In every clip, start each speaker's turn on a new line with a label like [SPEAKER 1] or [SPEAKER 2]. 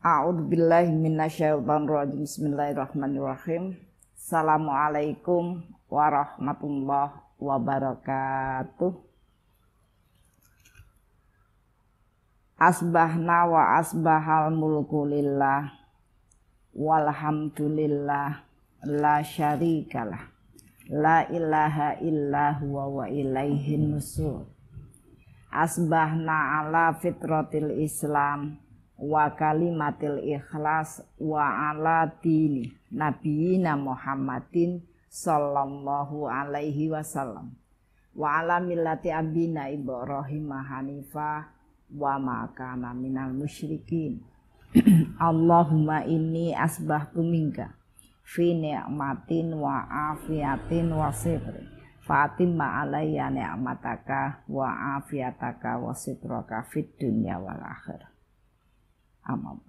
[SPEAKER 1] A'udzubillahi minasyaitonirrajim. Bismillahirrahmanirrahim. Assalamualaikum warahmatullahi wabarakatuh. Asbahna wa asbahal mulku lillah walhamdulillah la syarikalah la ilaha illa huwa wa ilaihin nusur. Asbahna ala fitratil Islam wa kalimatil ikhlas wa ala dini nabiyina Muhammadin sallallahu alaihi wasallam wa ala millati abina Ibrahim hanifah wa ma kana minal musyrikin. Allahumma inni asbahtu minka fi ni'matin wa afiatin wa sitri fatimma alayya ni'mataka wa afiataka wa sitraka fid dunya wal akhirah. Amin.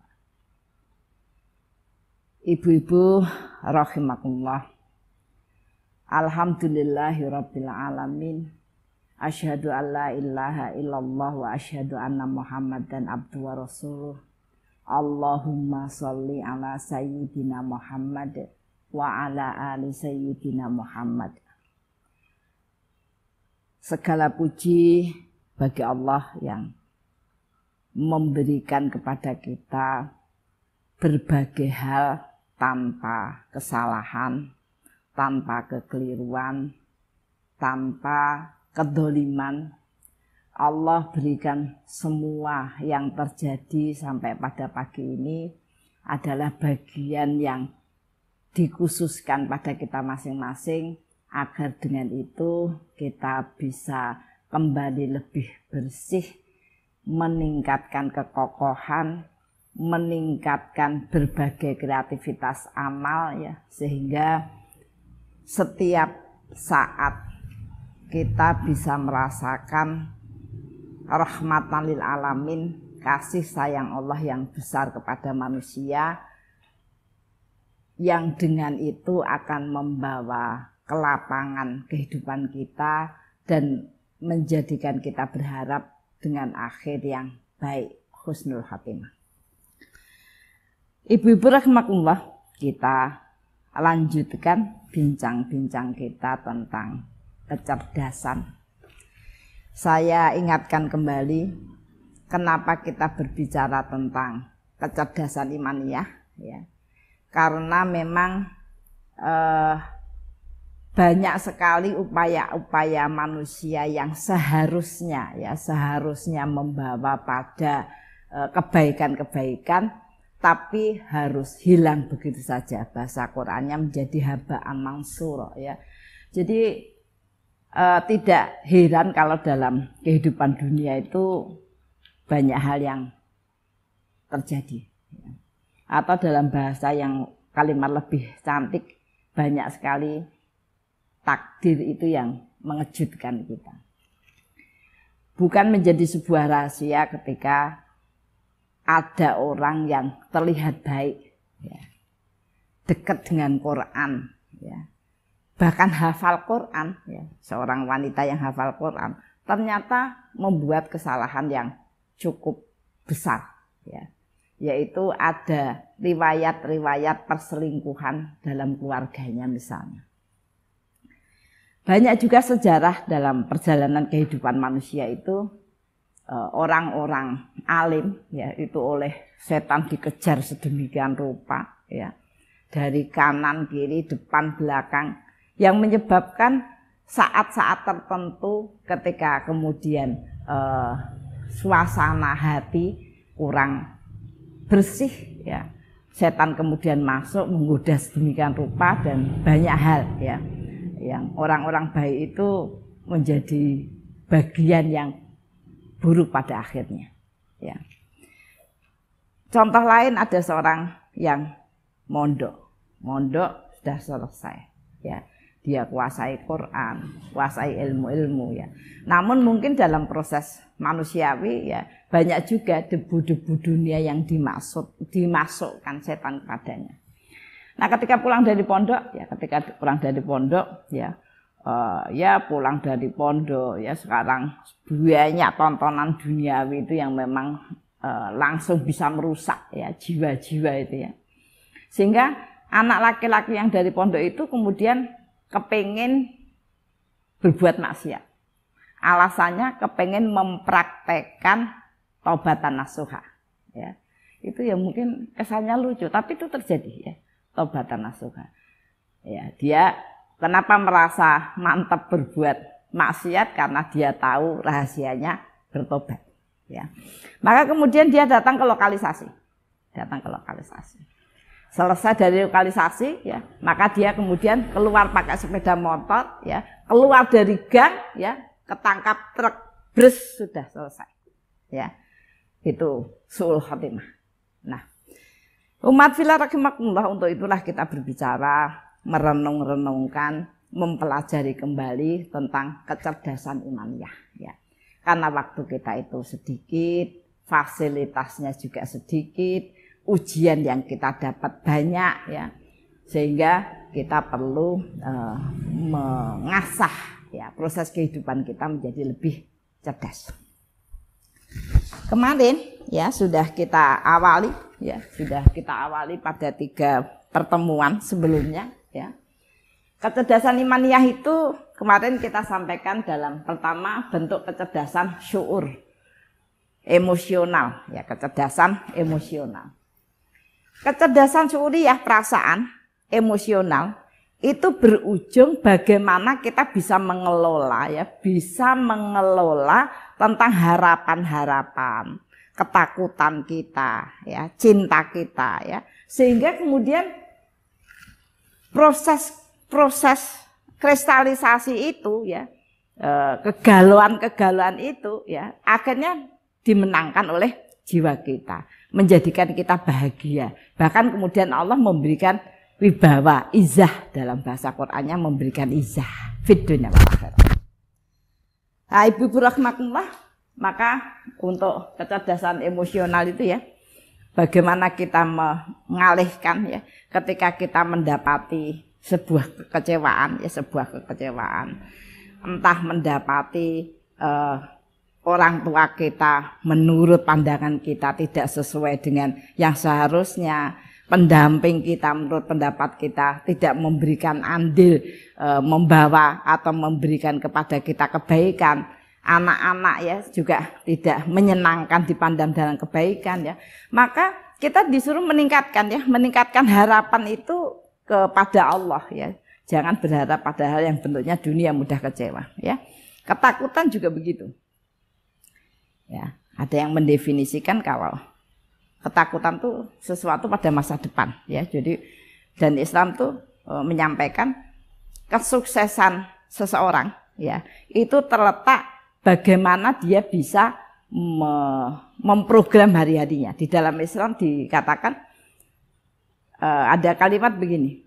[SPEAKER 1] Ibu-ibu rahimakumullah. Alhamdulillahi rabbil alamin. Asyhadu an la ilaha illallah wa asyhadu anna Muhammadan abduhu wa rasuluh. Allahumma sholli ala sayyidina Muhammad wa ala ali sayyidina Muhammad. Segala puji bagi Allah yang memberikan kepada kita berbagai hal tanpa kesalahan, tanpa kekeliruan, tanpa kedoliman. Allah berikan semua yang terjadi sampai pada pagi ini adalah bagian yang dikhususkan pada kita masing-masing, agar dengan itu kita bisa kembali lebih bersih, meningkatkan kekokohan, meningkatkan berbagai kreativitas amal ya, sehingga setiap saat kita bisa merasakan rahmatan lil alamin, kasih sayang Allah yang besar kepada manusia, yang dengan itu akan membawa kelapangan kehidupan kita dan menjadikan kita berharap dengan akhir yang baik, husnul khatimah. Ibu-ibu rahimakumullah, kita lanjutkan bincang-bincang kita tentang kecerdasan. Saya ingatkan kembali kenapa kita berbicara tentang kecerdasan imaniyah ya. Karena memang banyak sekali upaya-upaya manusia yang seharusnya membawa pada kebaikan-kebaikan, tapi harus hilang begitu saja. Bahasa Qur'annya menjadi haba'an mansura ya. Jadi tidak heran kalau dalam kehidupan dunia itu banyak hal yang terjadi ya. Atau dalam bahasa yang kalimat lebih cantik, banyak sekali takdir itu yang mengejutkan kita. Bukan menjadi sebuah rahasia ketika ada orang yang terlihat baik ya, dekat dengan Quran ya, bahkan hafal Quran ya, seorang wanita yang hafal Quran ternyata membuat kesalahan yang cukup besar ya, yaitu ada riwayat-riwayat perselingkuhan dalam keluarganya misalnya. Banyak juga sejarah dalam perjalanan kehidupan manusia itu orang-orang alim ya, itu oleh setan dikejar sedemikian rupa ya, dari kanan kiri depan belakang, yang menyebabkan saat-saat tertentu ketika kemudian suasana hati kurang bersih ya, setan kemudian masuk menggoda sedemikian rupa, dan banyak hal ya yang orang-orang baik itu menjadi bagian yang buruk pada akhirnya ya. Contoh lain, ada seorang yang mondok sudah selesai ya, dia kuasai Quran, kuasai ilmu-ilmu ya. Namun mungkin dalam proses manusiawi ya, banyak juga debu-debu dunia yang dimasukkan setan kepadanya. Nah, ketika pulang dari pondok pulang dari pondok ya, sekarang banyak tontonan duniawi itu yang memang langsung bisa merusak ya jiwa-jiwa itu ya. Sehingga anak laki-laki yang dari pondok itu kemudian kepengen berbuat maksiat. Alasannya kepengen mempraktekkan taubatan nasuha ya. Itu ya mungkin kesannya lucu, tapi itu terjadi ya, taubatan nasuha. Ya, dia kenapa merasa mantap berbuat maksiat? Karena dia tahu rahasianya bertobat. Ya. Maka kemudian dia datang ke lokalisasi. Selesai dari lokalisasi, ya, maka dia kemudian keluar pakai sepeda motor, ya, keluar dari gang, ya, ketangkap truk, bres, sudah selesai. Ya, itu su'ul khotimah. Nah, umat fillah rahimakumullah, untuk itulah kita berbicara, merenung-renungkan, mempelajari kembali tentang kecerdasan imaniyah. Ya. Karena waktu kita itu sedikit, fasilitasnya juga sedikit, ujian yang kita dapat banyak, ya, sehingga kita perlu mengasah ya proses kehidupan kita menjadi lebih cerdas. Kemarin ya sudah kita awali pada 3 pertemuan sebelumnya ya. Kecerdasan imaniyah itu kemarin kita sampaikan dalam pertama bentuk kecerdasan syuur emosional ya, kecerdasan emosional. Kecerdasan syuuriyah, perasaan emosional itu berujung bagaimana kita bisa mengelola ya, bisa mengelola tentang harapan-harapan, ketakutan kita ya, cinta kita ya, sehingga kemudian proses kristalisasi itu ya, kegalauan itu ya, akhirnya dimenangkan oleh jiwa kita, menjadikan kita bahagia. Bahkan kemudian Allah memberikan wibawa, izah, dalam bahasa Qur'annya memberikan izah fid dunya wal akhirah. Nah, Ibu rahmatullah, maka untuk kecerdasan emosional itu ya, bagaimana kita mengalihkan ya ketika kita mendapati sebuah kekecewaan ya, entah mendapati orang tua kita menurut pandangan kita tidak sesuai dengan yang seharusnya, pendamping kita menurut pendapat kita tidak memberikan andil, membawa atau memberikan kepada kita kebaikan, anak-anak ya juga tidak menyenangkan dipandang dalam kebaikan ya, maka kita disuruh meningkatkan harapan itu kepada Allah ya. Jangan berharap pada hal yang bentuknya dunia, mudah kecewa ya. Ketakutan juga begitu. Ya, ada yang mendefinisikan kalau ketakutan itu sesuatu pada masa depan ya. Jadi dan Islam tuh menyampaikan kesuksesan seseorang ya, itu terletak bagaimana dia bisa memprogram hari-harinya. Di dalam Islam dikatakan ada kalimat begini,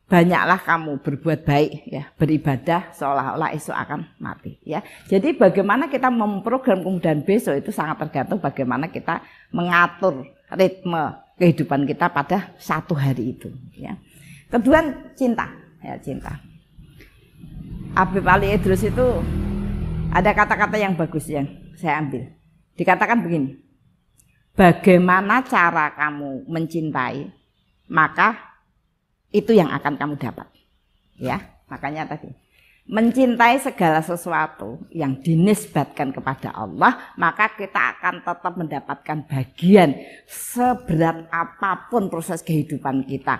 [SPEAKER 1] banyaklah kamu berbuat baik ya, beribadah seolah-olah esok akan mati ya. Jadi bagaimana kita memprogram kemudian besok itu sangat tergantung bagaimana kita mengatur ritme kehidupan kita pada satu hari itu ya. Kedua, cinta ya, cinta. Habib Ali Idrus itu ada kata-kata yang bagus yang saya ambil. Dikatakan begini, bagaimana cara kamu mencintai, maka itu yang akan kamu dapat. Ya, makanya tadi mencintai segala sesuatu yang dinisbatkan kepada Allah, maka kita akan tetap mendapatkan bagian seberat apapun proses kehidupan kita,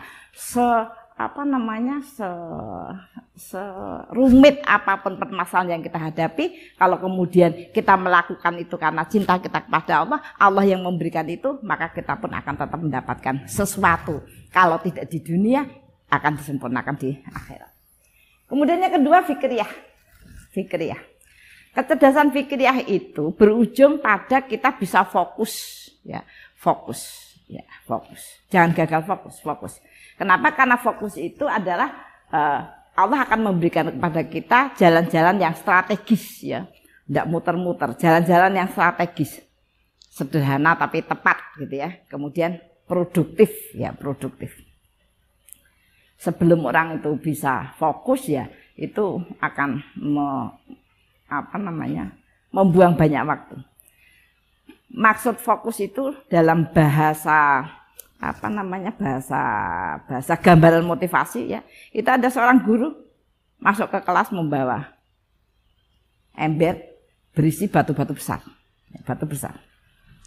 [SPEAKER 1] serumit apapun permasalahan yang kita hadapi. Kalau kemudian kita melakukan itu karena cinta kita kepada Allah, Allah yang memberikan itu, maka kita pun akan tetap mendapatkan sesuatu. Kalau tidak di dunia, akan disempurnakan di akhirat. Kemudian yang kedua, fikriyah. Kecerdasan fikriyah itu berujung pada kita bisa fokus ya, fokus. Jangan gagal fokus. Kenapa? Karena fokus itu adalah Allah akan memberikan kepada kita jalan-jalan yang strategis ya, tidak muter-muter, jalan-jalan yang strategis, sederhana tapi tepat gitu ya. Kemudian produktif. Sebelum orang itu bisa fokus ya, itu akan membuang banyak waktu. maksud fokus itu dalam bahasa apa namanya, bahasa gambaran motivasi ya. Itu ada seorang guru masuk ke kelas membawa ember berisi batu-batu besar. Batu besar.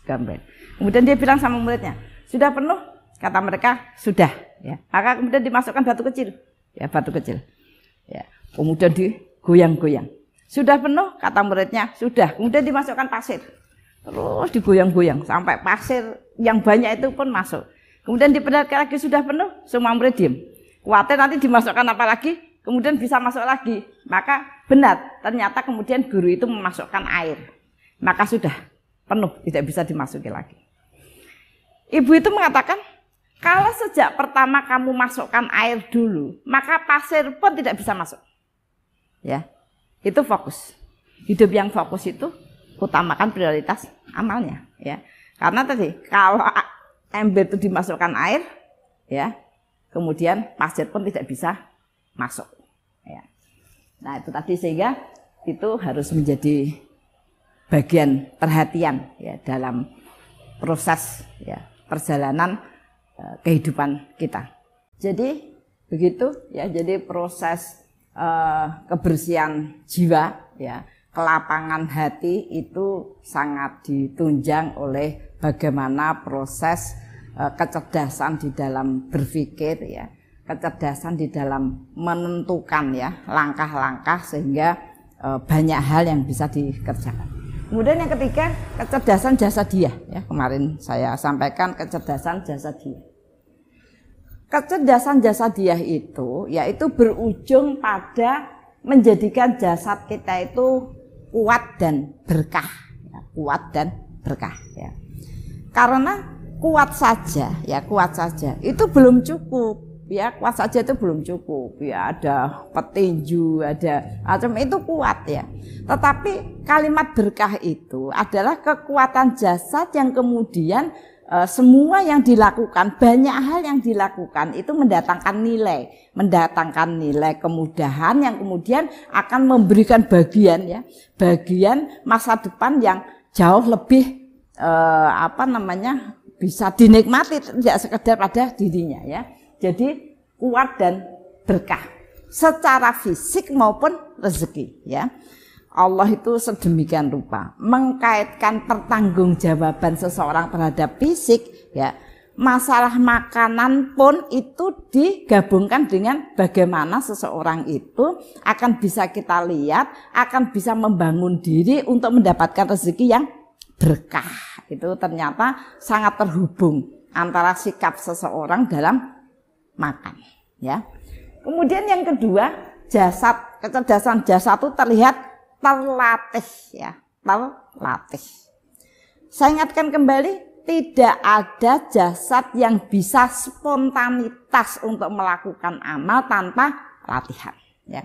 [SPEAKER 1] Gambar. Kemudian dia bilang sama muridnya, "Sudah penuh?" Kata mereka, "Sudah." Ya. Maka kemudian dimasukkan batu kecil. Ya, batu kecil. Ya. Kemudian digoyang-goyang. "Sudah penuh?" Kata muridnya, "Sudah." Kemudian dimasukkan pasir. Terus digoyang-goyang sampai pasir yang banyak itu pun masuk. Kemudian diperlihatkan lagi, "Sudah penuh?" Semua murid diam. Khawatir nanti dimasukkan apa lagi, kemudian bisa masuk lagi. Maka benar, ternyata kemudian guru itu memasukkan air. Maka sudah penuh, tidak bisa dimasuki lagi. Ibu itu mengatakan, kalau sejak pertama kamu masukkan air dulu, maka pasir pun tidak bisa masuk. Ya, itu fokus. Hidup yang fokus itu utamakan prioritas amalnya. Ya, karena tadi kalau ember itu dimasukkan air, ya, kemudian pasir pun tidak bisa masuk. Ya. Nah itu tadi, sehingga itu harus menjadi bagian perhatian ya dalam proses ya perjalanan kehidupan kita. Jadi begitu ya, jadi proses kebersihan jiwa ya, kelapangan hati itu sangat ditunjang oleh bagaimana proses kecerdasan di dalam berpikir ya, kecerdasan di dalam menentukan ya langkah-langkah, sehingga banyak hal yang bisa dikerjakan. Kemudian yang ketiga, kecerdasan jasadiah ya, kemarin saya sampaikan kecerdasan jasadiah. Kecerdasan jasadiah itu yaitu berujung pada menjadikan jasad kita itu kuat dan berkah ya, kuat dan berkah ya. Karena kuat saja itu belum cukup ya, kuat saja itu belum cukup ya, ada petinju, ada macam itu kuat ya. Tetapi kalimat berkah itu adalah kekuatan jasad yang kemudian semua yang dilakukan, banyak hal yang dilakukan itu mendatangkan nilai kemudahan yang kemudian akan memberikan bagian masa depan yang jauh lebih bisa dinikmati, tidak sekedar pada dirinya ya. Jadi kuat dan berkah secara fisik maupun rezeki ya. Allah itu sedemikian rupa mengkaitkan pertanggungjawaban seseorang terhadap fisik ya. Masalah makanan pun itu digabungkan dengan bagaimana seseorang itu akan bisa kita lihat, akan bisa membangun diri untuk mendapatkan rezeki yang berkah. Itu ternyata sangat terhubung antara sikap seseorang dalam makan ya. Kemudian yang kedua, kecerdasan jasad itu terlihat terlatih ya, terlatih. Saya ingatkan kembali, tidak ada jasad yang bisa spontanitas untuk melakukan amal tanpa latihan ya.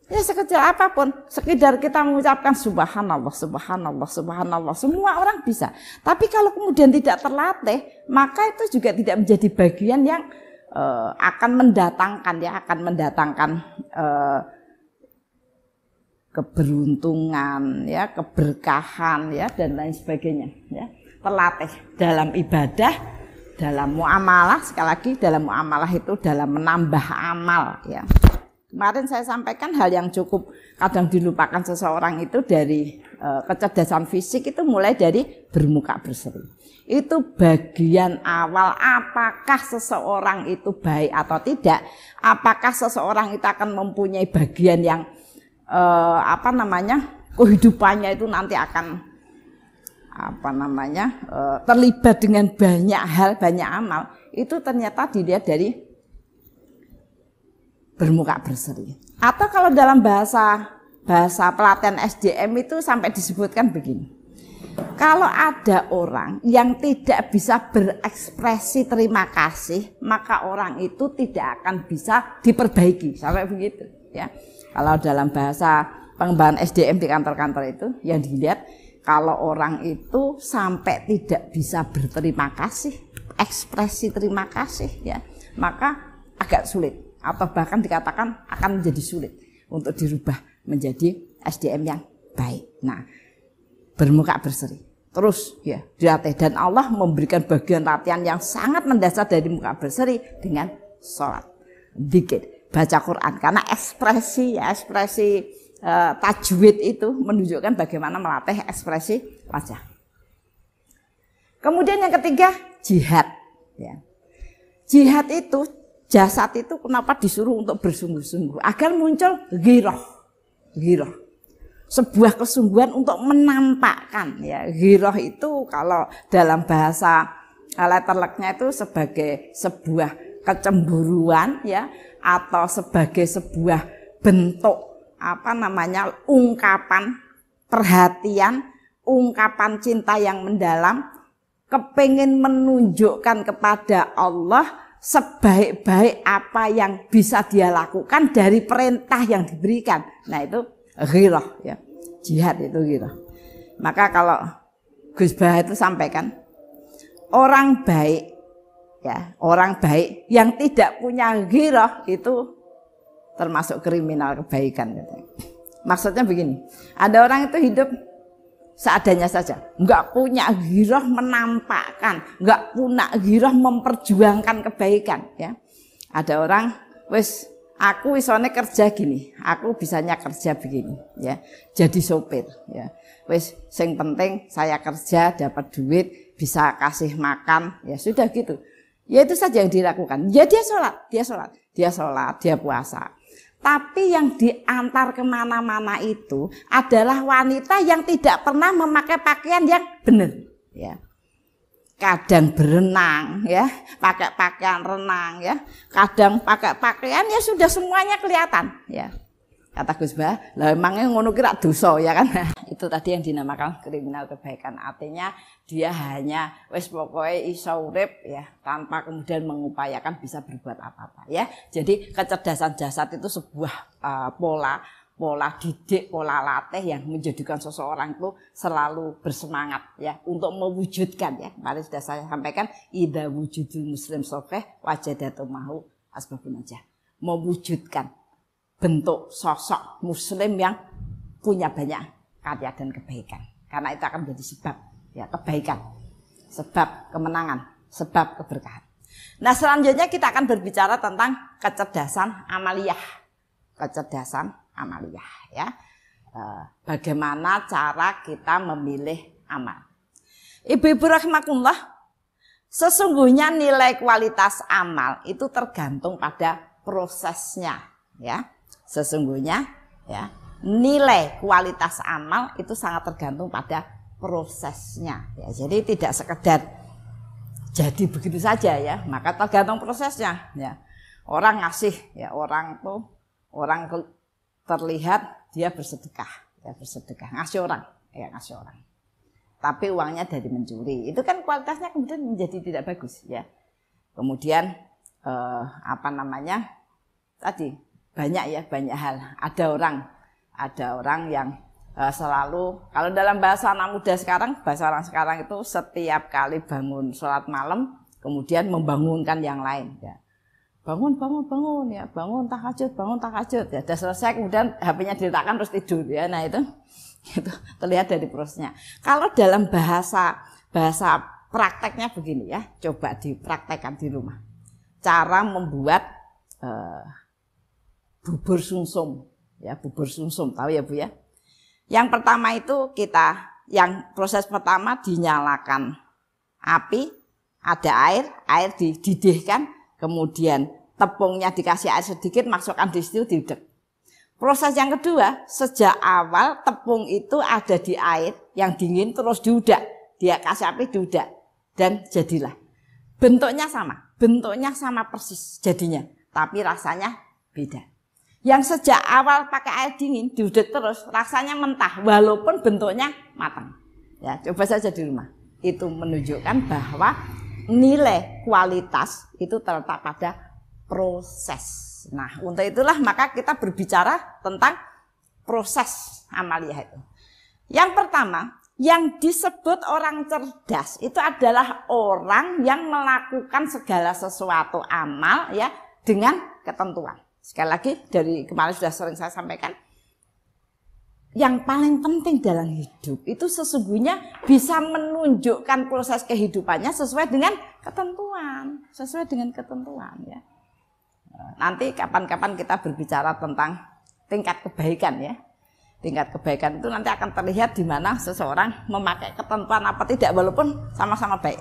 [SPEAKER 1] Ya sekecil apapun, sekedar kita mengucapkan subhanallah, subhanallah, subhanallah, semua orang bisa. Tapi kalau kemudian tidak terlatih, maka itu juga tidak menjadi bagian yang akan mendatangkan keberuntungan ya, keberkahan ya, dan lain sebagainya ya. Terlatih dalam ibadah, dalam muamalah, sekali lagi dalam muamalah itu dalam menambah amal ya. Kemarin saya sampaikan hal yang cukup kadang dilupakan seseorang itu dari kecerdasan fisik itu mulai dari bermuka berseri. Itu bagian awal, apakah seseorang itu baik atau tidak, apakah seseorang itu akan mempunyai bagian yang kehidupannya itu nanti akan terlibat dengan banyak hal, banyak amal, itu ternyata dilihat dari bermuka berseri. Atau kalau dalam bahasa pelatihan SDM itu sampai disebutkan begini, kalau ada orang yang tidak bisa berekspresi terima kasih, maka orang itu tidak akan bisa diperbaiki, sampai begitu ya. Kalau dalam bahasa pengembangan SDM di kantor-kantor itu yang dilihat, kalau orang itu sampai tidak bisa berterima kasih, ekspresi terima kasih ya, maka agak sulit atau bahkan dikatakan akan menjadi sulit untuk dirubah menjadi SDM yang baik. Nah, bermuka berseri, terus ya dilatih, dan Allah memberikan bagian latihan yang sangat mendasar dari muka berseri dengan sholat, dzikir, baca Quran, karena ekspresi tajwid itu menunjukkan bagaimana melatih ekspresi wajah. Kemudian yang ketiga, jihad. Ya. Jihad itu, jasad itu kenapa disuruh untuk bersungguh-sungguh? Agar muncul ghirah. Sebuah kesungguhan untuk menampakkan. Ya. Ghirah itu kalau dalam bahasa letterleknya itu sebagai sebuah kecemburuan, ya, atau sebagai sebuah bentuk ungkapan perhatian, ungkapan cinta yang mendalam, kepingin menunjukkan kepada Allah sebaik-baik apa yang bisa dia lakukan dari perintah yang diberikan. Nah itu ghirah, ya. Jihad itu ghirah. Maka kalau Gus Bah itu sampaikan, orang baik, ya, orang baik yang tidak punya ghirah itu termasuk kriminal kebaikan. Maksudnya begini, ada orang itu hidup seadanya saja, nggak punya ghirah menampakkan, nggak punya ghirah memperjuangkan kebaikan. Ya, ada orang, wes aku isone kerja gini, aku bisanya kerja begini, ya, jadi sopir, ya, wes sing penting saya kerja dapat duit, bisa kasih makan, ya sudah gitu, ya itu saja yang dilakukan. Ya dia sholat, dia puasa. Tapi yang diantar kemana-mana itu adalah wanita yang tidak pernah memakai pakaian yang benar. Ya. Kadang berenang, ya, pakai pakaian renang, ya. Kadang pakai pakaian ya sudah semuanya kelihatan. Ya. Kata Gus Bah, lah emangnya ngono kira dosa, ya kan? Itu tadi yang dinamakan kriminal kebaikan. Artinya dia hanya wis pokoknya iso urip, ya, tanpa kemudian mengupayakan bisa berbuat apa-apa, ya. Jadi kecerdasan jasad itu sebuah pola didik, pola latih yang menjadikan seseorang itu selalu bersemangat, ya, untuk mewujudkan, ya. Kemarin sudah saya sampaikan, idza wujudul muslim sholeh wajadatu mahu asbabun najah. Mewujudkan bentuk sosok muslim yang punya banyak karya dan kebaikan, karena itu akan menjadi sebab, ya, kebaikan, sebab kemenangan, sebab keberkahan. Nah, selanjutnya kita akan berbicara tentang kecerdasan amaliyah, ya. Bagaimana cara kita memilih amal. Ibu-ibu rahimakumullah, sesungguhnya nilai kualitas amal itu tergantung pada prosesnya, ya. Sesungguhnya, ya, nilai kualitas amal itu sangat tergantung pada prosesnya, ya. Jadi tidak sekedar jadi begitu saja, ya, maka tergantung prosesnya, ya. Orang ngasih, ya, orang terlihat dia bersedekah, ngasih orang, tapi uangnya dari mencuri, itu kan kualitasnya kemudian menjadi tidak bagus, ya. Kemudian tadi banyak hal. Ada orang yang selalu, kalau dalam bahasa anak muda sekarang, bahasa orang sekarang itu setiap kali bangun sholat malam kemudian membangunkan yang lain, ya. Bangun, ya, bangun tahajud, ya. Sudah selesai kemudian HP-nya diletakkan terus tidur, ya. Nah itu terlihat dari prosesnya. Kalau dalam bahasa prakteknya begini, ya, coba dipraktekkan di rumah. Cara membuat bubur sumsum, ya, tahu ya Bu, ya. Yang pertama itu proses pertama dinyalakan api, ada air dididihkan, kemudian tepungnya dikasih air sedikit, masukkan di situ, diudek. Proses yang kedua, sejak awal tepung itu ada di air yang dingin terus diudak, dia kasih api diudak dan jadilah. Bentuknya sama persis jadinya, tapi rasanya beda. Yang sejak awal pakai air dingin diudek terus, rasanya mentah walaupun bentuknya matang. Ya, coba saja di rumah. Itu menunjukkan bahwa nilai kualitas itu terletak pada proses. Nah, untuk itulah maka kita berbicara tentang proses amaliyah itu. Yang pertama, yang disebut orang cerdas itu adalah orang yang melakukan segala sesuatu amal, ya, dengan ketentuan. Sekali lagi, dari kemarin sudah sering saya sampaikan, yang paling penting dalam hidup itu sesungguhnya bisa menunjukkan proses kehidupannya sesuai dengan ketentuan, ya. Nanti kapan-kapan kita berbicara tentang tingkat kebaikan, ya. Tingkat kebaikan itu nanti akan terlihat di mana seseorang memakai ketentuan apa tidak walaupun sama-sama baik.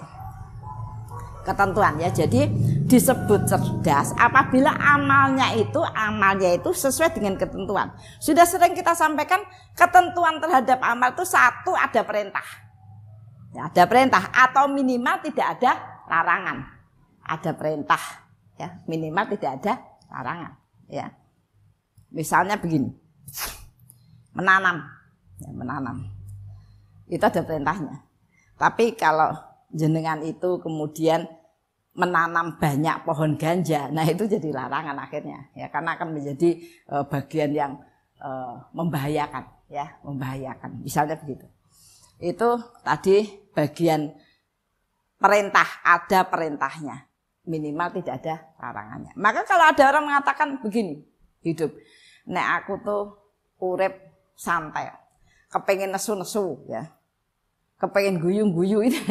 [SPEAKER 1] Ketentuan, ya. Jadi disebut cerdas apabila amalnya itu sesuai dengan ketentuan. Sudah sering kita sampaikan ketentuan terhadap amal itu satu, ada perintah. Ya, ada perintah atau minimal tidak ada larangan. Ada perintah, ya, minimal tidak ada larangan, ya. Misalnya begini. Menanam. Ya, menanam. Itu ada perintahnya. Tapi kalau jenengan itu kemudian menanam banyak pohon ganja, nah itu jadi larangan akhirnya, ya, karena akan menjadi bagian yang membahayakan, ya, membahayakan. Misalnya begitu. Itu tadi bagian perintah, ada perintahnya, minimal tidak ada larangannya. Maka kalau ada orang mengatakan begini, hidup, nek aku tuh urip santai, kepengen nesu-nesu, ya. Kepengen guyu-guyu itu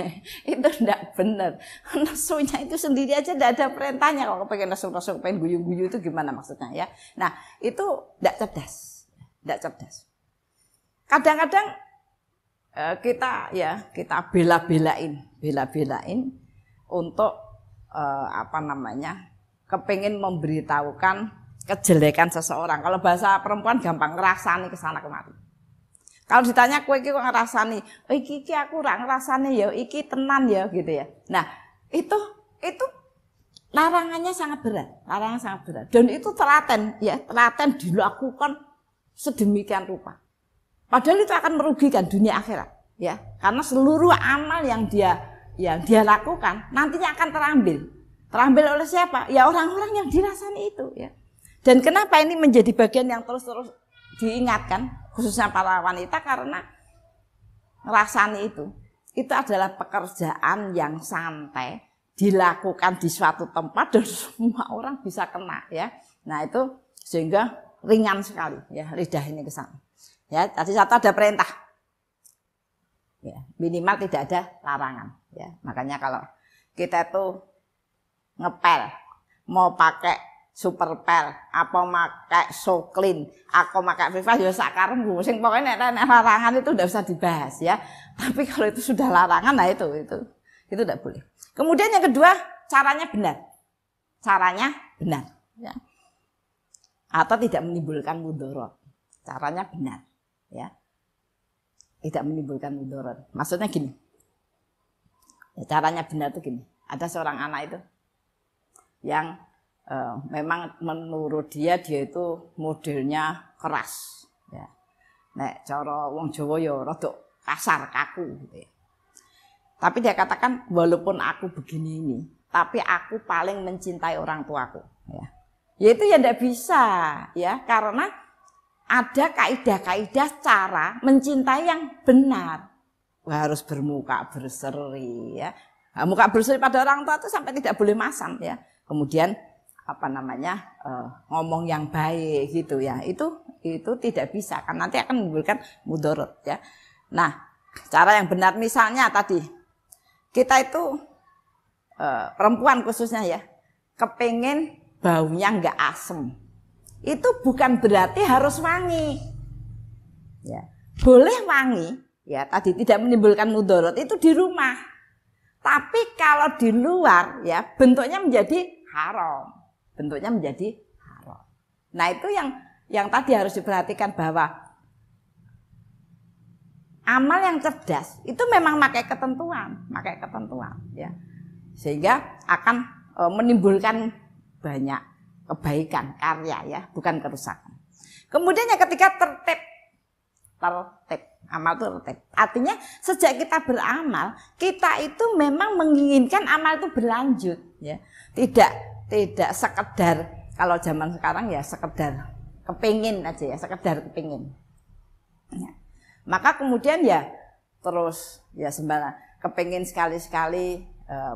[SPEAKER 1] tidak benar. Nesunya itu sendiri aja tidak ada perintahnya. Kalau kepengen nesu-nesu, kepengen guyu-guyu itu gimana maksudnya, ya? Nah itu tidak cerdas, tidak cerdas. Kadang-kadang kita bela-belain untuk kepengen memberitahukan kejelekan seseorang. Kalau bahasa perempuan gampang ngerasani kesana kemari. Kalau ditanya kowe iki kok ngrasani, iki aku ora ngrasani ya, iki tenan ya gitu ya. Nah, itu larangannya sangat berat, Dan itu telaten dilakukan sedemikian rupa. Padahal itu akan merugikan dunia akhirat, ya. Karena seluruh amal yang dia lakukan nantinya akan terambil. Terambil oleh siapa? Ya orang-orang yang dirasani itu, ya. Dan kenapa ini menjadi bagian yang terus-terus diingatkan, khususnya para wanita, karena ngerasani itu adalah pekerjaan yang santai, dilakukan di suatu tempat dan semua orang bisa kena, ya. Nah itu sehingga ringan sekali, ya, lidah ini ke sana. Ya, tadi satu ada perintah, ya, minimal tidak ada larangan, ya. Makanya kalau kita itu ngepel, mau pakai super pel, apa pakai so clean, aku pakai Viva ya sakarepmu. Sing pokoknya nek larangan itu udah usah dibahas, ya. Tapi kalau itu sudah larangan, nah itu tidak boleh. Kemudian yang kedua, caranya benar. Ya. Atau tidak menimbulkan mudarat. Caranya benar, ya. Tidak menimbulkan mudarat. Maksudnya gini. Ya, caranya benar itu gini. Ada seorang anak itu yang memang menurut dia itu modelnya keras, ya. Nek cara wong Jawa ya rada kasar, kaku gitu, ya. Tapi dia katakan walaupun aku begini ini, tapi aku paling mencintai orang tuaku, ya. Yaitu ya tidak bisa, ya, karena ada kaidah-kaidah cara mencintai yang benar. Harus bermuka berseri, ya. Nah, muka berseri pada orang tua itu sampai tidak boleh masam, ya. Kemudian ngomong yang baik gitu, ya, itu tidak bisa, kan nanti akan menimbulkan mudarat, ya. Nah, cara yang benar misalnya tadi kita itu perempuan khususnya, ya, kepengen baunya nggak asem, itu bukan berarti harus wangi, ya. Boleh wangi, ya, tadi tidak menimbulkan mudarat itu di rumah, tapi kalau di luar, ya, bentuknya menjadi haram. Nah itu yang tadi harus diperhatikan, bahwa amal yang cerdas itu memang pakai ketentuan, ya, sehingga akan menimbulkan banyak kebaikan karya, ya, bukan kerusakan. Kemudian yang ketiga tertib, amal itu tertib. Artinya sejak kita beramal, kita itu memang menginginkan amal itu berlanjut, ya, tidak sekedar, kalau zaman sekarang ya sekedar kepingin aja, ya, sekedar kepingin, ya. Maka kemudian ya terus ya sembarang kepingin sekali-sekali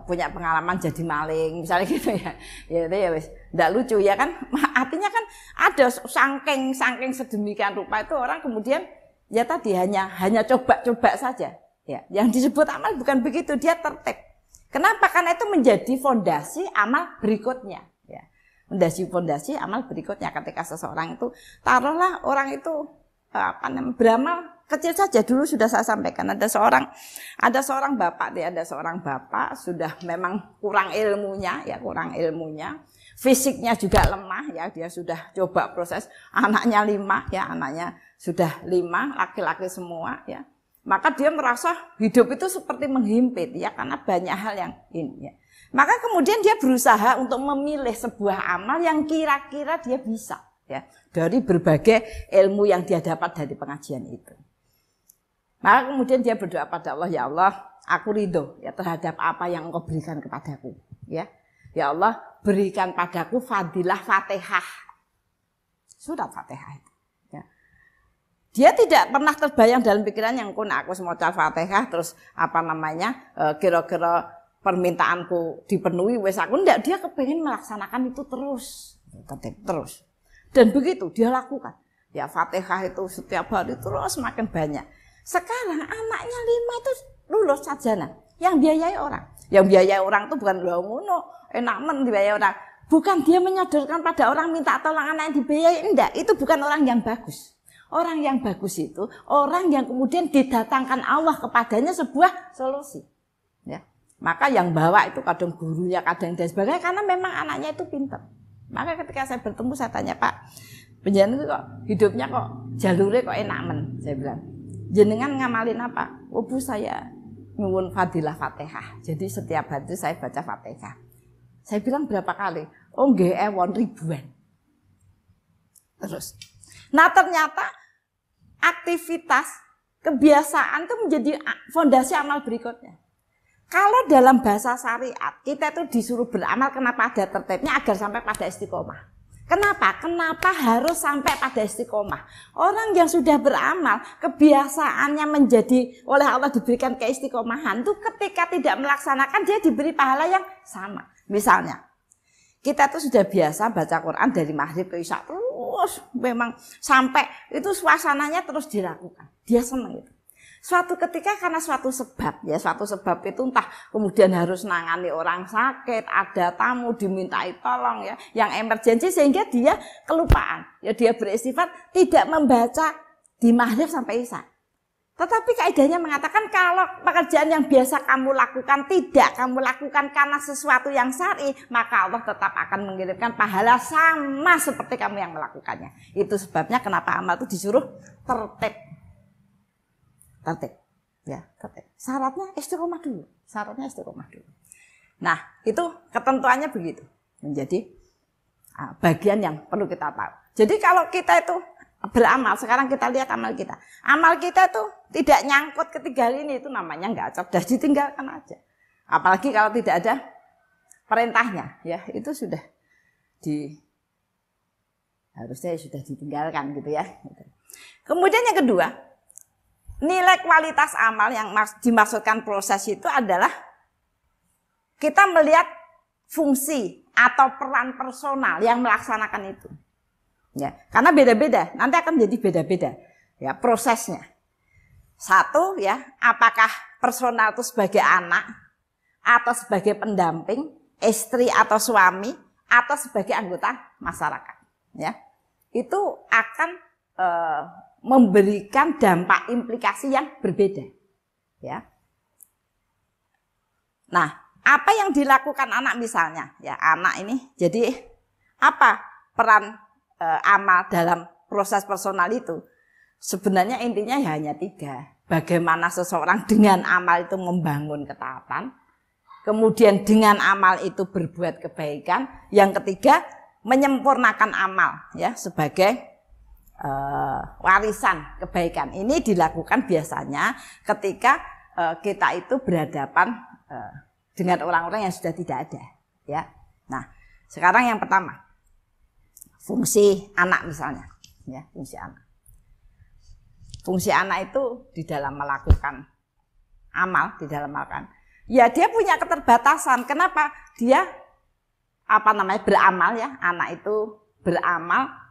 [SPEAKER 1] punya pengalaman jadi maling misalnya gitu, ya. Ya itu ya wis ndak lucu, ya kan. Artinya kan ada saking sedemikian rupa itu orang kemudian ya tadi hanya coba-coba saja. Ya, yang disebut amal bukan begitu, dia tertib. Kenapa? Karena itu menjadi fondasi amal berikutnya. Ya, fondasi amal berikutnya ketika seseorang itu, taruhlah orang itu beramal kecil saja. Dulu sudah saya sampaikan ada seorang bapak sudah memang kurang ilmunya, fisiknya juga lemah, ya, dia sudah coba proses, anaknya 5, ya, anaknya sudah 5, laki-laki semua, ya. Maka dia merasa hidup itu seperti menghimpit, ya, karena banyak hal yang ini, ya. Maka kemudian dia berusaha untuk memilih sebuah amal yang kira-kira dia bisa, ya, dari berbagai ilmu yang dia dapat dari pengajian itu. Maka kemudian dia berdoa pada Allah, ya Allah, aku ridho, ya, terhadap apa yang Engkau berikan kepadaku, ya. Ya Allah, berikan padaku fadilah Fatihah. Surat Fatihah itu. Ya. Dia tidak pernah terbayang dalam pikirannya, aku semoga Fatihah terus kira-kira permintaanku dipenuhi wes aku enggak, dia kepengen melaksanakan itu terus. Dan begitu dia lakukan. Ya, Fatihah itu setiap hari terus makin banyak. Sekarang anaknya 5 itu lulus sarjana. Yang biayai orang. Yang biayai orang itu bukan ngono, enak dibiayai orang. Bukan dia menyodorkan pada orang minta tolong anak yang dibiayai, enggak. Itu bukan orang yang bagus. Orang yang bagus itu orang yang kemudian didatangkan Allah kepadanya sebuah solusi. Ya. Maka yang bawa itu kadang gurunya, kadang dan sebagainya, karena memang anaknya itu pintar. Maka ketika saya bertemu, saya tanya, Pak, penjenengan itu kok hidupnya kok jalurnya kok enak saya bilang, jenengan ngamalin apa? Oh Bu, saya nyuwun fadilah Fatihah. Jadi setiap hari saya baca Fatihah. Saya bilang berapa kali? Oh nggih ewon ribuan. Terus. Nah ternyata aktivitas kebiasaan itu menjadi fondasi amal berikutnya. Kalau dalam bahasa syariat kita itu disuruh beramal, kenapa ada tertibnya? Agar sampai pada istiqomah. Kenapa? Kenapa harus sampai pada istiqomah? Orang yang sudah beramal, kebiasaannya menjadi oleh Allah diberikan keistiqomahan, itu ketika tidak melaksanakan dia diberi pahala yang sama. Misalnya, kita tuh sudah biasa baca Quran dari maghrib ke isya terus, memang sampai itu suasananya terus dilakukan. Dia senang itu. Suatu ketika karena suatu sebab itu entah kemudian harus nangani orang sakit, ada tamu dimintai tolong, ya, yang emergensi sehingga dia kelupaan. Ya dia beristighfar tidak membaca di maghrib sampai isya. Tetapi kaidahnya mengatakan kalau pekerjaan yang biasa kamu lakukan tidak kamu lakukan karena sesuatu yang syar'i, maka Allah tetap akan mengirimkan pahala sama seperti kamu yang melakukannya. Itu sebabnya kenapa amal itu disuruh tertib. Ya, syaratnya istiqomah dulu. Nah, itu ketentuannya begitu. Menjadi bagian yang perlu kita tahu. Jadi kalau kita itu beramal, sekarang kita lihat amal kita. Amal kita itu tidak nyangkut ketiga ini, itu namanya nggak cerdas, ditinggalkan aja. Apalagi kalau tidak ada perintahnya, ya itu sudah harusnya sudah ditinggalkan gitu ya. Kemudian yang kedua, nilai kualitas amal yang dimaksudkan proses itu adalah kita melihat fungsi atau peran personal yang melaksanakan itu. Ya, karena beda-beda, nanti akan jadi beda-beda ya prosesnya. Satu ya, apakah personal itu sebagai anak atau sebagai pendamping, istri atau suami atau sebagai anggota masyarakat. Ya, itu akan memberikan dampak implikasi yang berbeda, ya. Nah, apa yang dilakukan anak misalnya, ya anak ini, jadi apa peran amal dalam proses personal itu? Sebenarnya intinya ya hanya 3. Bagaimana seseorang dengan amal itu membangun ketaatan, kemudian dengan amal itu berbuat kebaikan, yang ketiga menyempurnakan amal, ya sebagai warisan kebaikan. Ini dilakukan biasanya ketika kita itu berhadapan dengan orang-orang yang sudah tidak ada, ya. Nah, sekarang yang pertama, fungsi anak misalnya, ya, fungsi anak. Fungsi anak itu di dalam melakukan amal, ya dia punya keterbatasan. Kenapa? Dia beramal, ya, anak itu beramal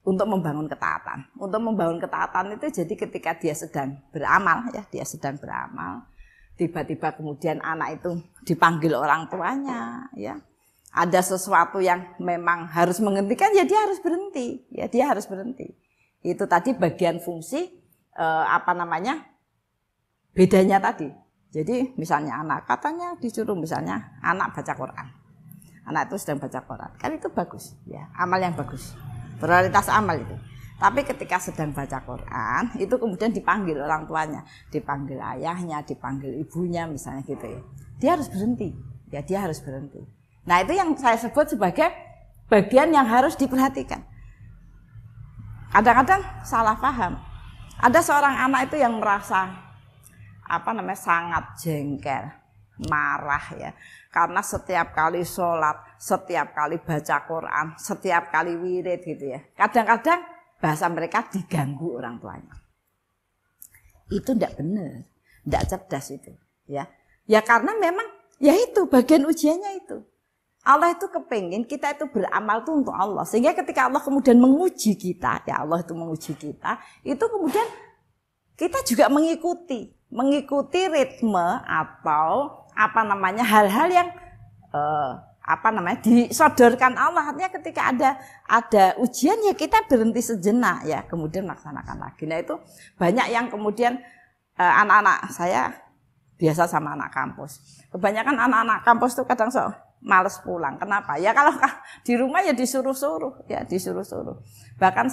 [SPEAKER 1] untuk membangun ketaatan. Untuk membangun ketaatan itu jadi ketika dia sedang beramal, ya, dia sedang beramal, tiba-tiba kemudian anak itu dipanggil orang tuanya, ya. Ada sesuatu yang memang harus menghentikan, ya dia harus berhenti, ya dia harus berhenti. Itu tadi bagian fungsi bedanya tadi. Jadi misalnya anak katanya disuruh misalnya anak baca Quran. Anak itu sedang baca Quran. Kan itu bagus, ya, amal yang bagus. Prioritas amal itu. Tapi ketika sedang baca Quran, itu kemudian dipanggil orang tuanya, dipanggil ayahnya, dipanggil ibunya misalnya gitu ya. Dia harus berhenti. Ya dia harus berhenti. Nah, itu yang saya sebut sebagai bagian yang harus diperhatikan. Kadang-kadang salah paham. Ada seorang anak itu yang merasa sangat jengkel, marah ya. Karena setiap kali sholat, setiap kali baca Quran, setiap kali wirid gitu ya. Kadang-kadang bahasa mereka diganggu orang tuanya. Itu tidak benar, tidak cerdas itu, ya. Ya karena memang ya itu bagian ujiannya itu. Allah itu kepingin kita itu beramal tuh untuk Allah. Sehingga ketika Allah kemudian menguji kita, ya Allah itu menguji kita, itu kemudian kita juga mengikuti ritme atau hal-hal yang disodorkan Allah. Artinya ketika ada ujian ya kita berhenti sejenak ya, kemudian melaksanakan lagi. Nah itu banyak yang kemudian anak-anak saya biasa sama anak kampus. Kebanyakan anak-anak kampus itu kadang males pulang. Kenapa? Ya kalau di rumah ya disuruh-suruh, ya disuruh-suruh. Bahkan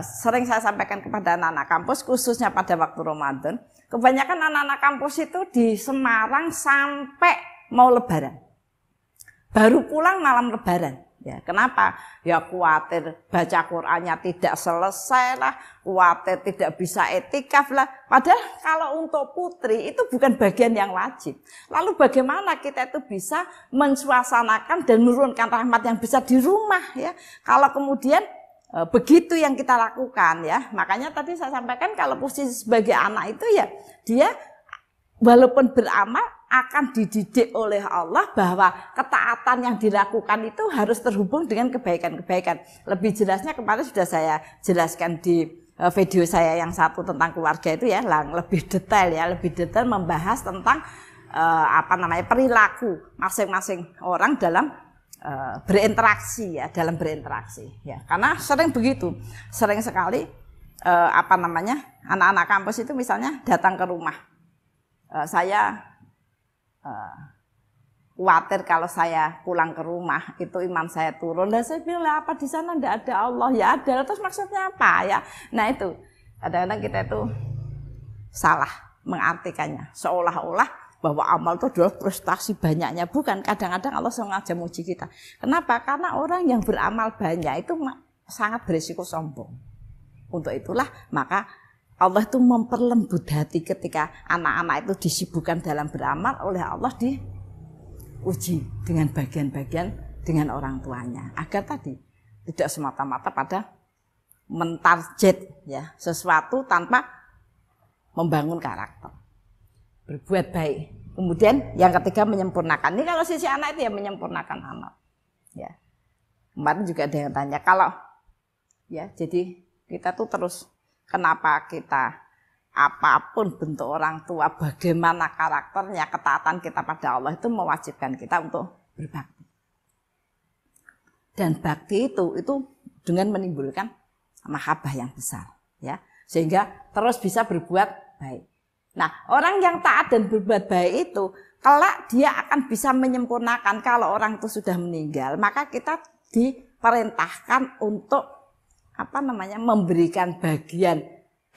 [SPEAKER 1] sering saya sampaikan kepada anak-anak kampus, khususnya pada waktu Ramadan, kebanyakan anak-anak kampus itu di Semarang sampai mau Lebaran. Baru pulang malam Lebaran. Ya, kenapa? Ya khawatir baca Qur'annya tidak selesai lah, khawatir tidak bisa etikaf lah. Padahal kalau untuk putri itu bukan bagian yang wajib. Lalu bagaimana kita itu bisa mensuasanakan dan menurunkan rahmat yang bisa di rumah ya? Kalau kemudian begitu yang kita lakukan ya. Makanya tadi saya sampaikan kalau posisi sebagai anak itu ya dia walaupun beramal akan dididik oleh Allah bahwa ketaatan yang dilakukan itu harus terhubung dengan kebaikan-kebaikan. Lebih jelasnya kemarin sudah saya jelaskan di video saya yang satu tentang keluarga itu ya, lebih detail membahas tentang perilaku masing-masing orang dalam berinteraksi ya, Karena sering begitu, sering sekali anak-anak kampus itu misalnya datang ke rumah. Saya khawatir kalau saya pulang ke rumah itu iman saya turun. Dan saya bilang apa di sana tidak ada Allah? Ya ada. Terus maksudnya apa ya? Nah itu kadang-kadang kita itu salah mengartikannya seolah-olah bahwa amal itu adalah prestasi banyaknya. Bukan. Kadang-kadang Allah sengaja menguji kita. Kenapa? Karena orang yang beramal banyak itu sangat berisiko sombong. Untuk itulah maka Allah itu memperlembut hati ketika anak-anak itu disibukkan dalam beramal oleh Allah diuji dengan bagian-bagian dengan orang tuanya. Agar tadi tidak semata-mata pada mentarget ya sesuatu tanpa membangun karakter. Berbuat baik. Kemudian yang ketiga menyempurnakan. Ini kalau sisi anak itu ya menyempurnakan amal. Ya. Kemarin juga ada yang tanya kalau ya jadi kita tuh terus kenapa kita apapun bentuk orang tua, bagaimana karakternya, ketaatan kita pada Allah itu mewajibkan kita untuk berbakti. Dan bakti itu dengan menimbulkan mahabbah yang besar, ya, sehingga terus bisa berbuat baik. Nah, orang yang taat dan berbuat baik itu, kelak dia akan bisa menyempurnakan. Kalau orang itu sudah meninggal, maka kita diperintahkan untuk memberikan bagian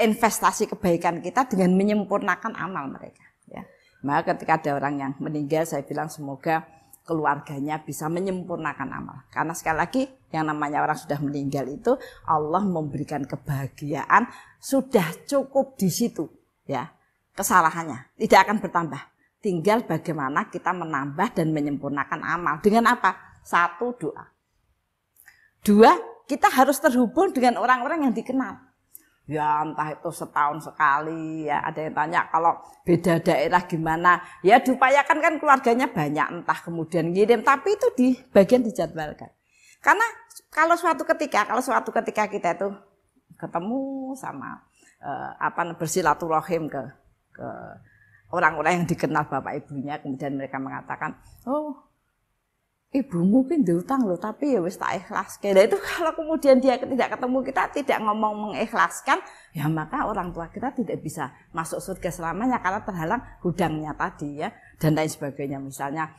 [SPEAKER 1] investasi kebaikan kita dengan menyempurnakan amal mereka. Ya. Maka ketika ada orang yang meninggal, saya bilang semoga keluarganya bisa menyempurnakan amal. Karena sekali lagi yang namanya orang sudah meninggal itu Allah memberikan kebahagiaan sudah cukup di situ. Ya, kesalahannya tidak akan bertambah. Tinggal bagaimana kita menambah dan menyempurnakan amal. Dengan apa? 1, doa. 2, kita harus terhubung dengan orang-orang yang dikenal. Ya entah itu setahun sekali ya. Ada yang tanya kalau beda daerah gimana. Ya diupayakan kan keluarganya banyak. Entah kemudian ngirim. Tapi itu di bagian dijadwalkan. Karena kalau suatu ketika kita itu ketemu sama bersilaturahim ke orang-orang yang dikenal bapak ibunya, kemudian mereka mengatakan, oh ibu mungkin diutang loh, tapi ya wis tak ikhlas. Kayak itu kalau kemudian dia tidak ketemu kita, tidak ngomong mengikhlaskan, ya maka orang tua kita tidak bisa masuk surga selamanya karena terhalang hudangnya tadi ya, dan lain sebagainya. Misalnya